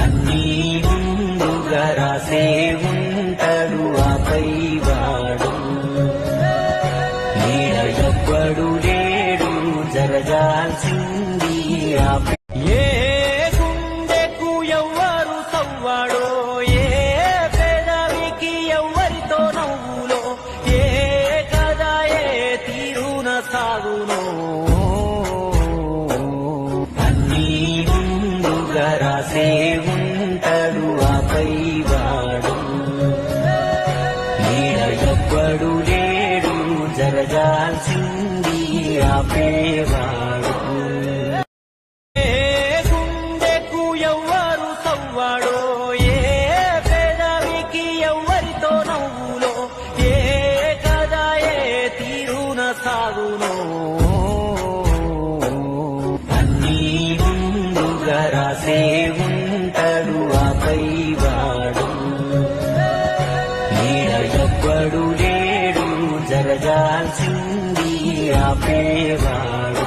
అన్నీ ముందుగా రాసే ఉంటాడు ఆపై వాడు ఈడ ఎవ్వడు లేడు జరగాల్సింది ఆపై ఏ గుండెకు ఎవ్వరు సవ్వాడో ఏ పెదవికి ఎవ్వరితో నవ్వులో ఏ కదా ఏ తీరున సాగునో అన్నీ ముందుగా రాసే ఉంటాడు ఆపై వాడు ఈడ ఎవ్వడు లేడు జరగాల్సింది ఆపేవాడు ఏ గుండెకు ఎవ్వరు సవ్వాడో ఏ పెదవికి ఎవ్వరితో నవ్వులో ఏ కదా ఏ తీరున సాగునో అన్నీ ముందుగా రాసే ఉంటాడు ఆపై వాడు ఈడ ఎవ్వడు లేడు జరగాల్సింది ఆపేవాడు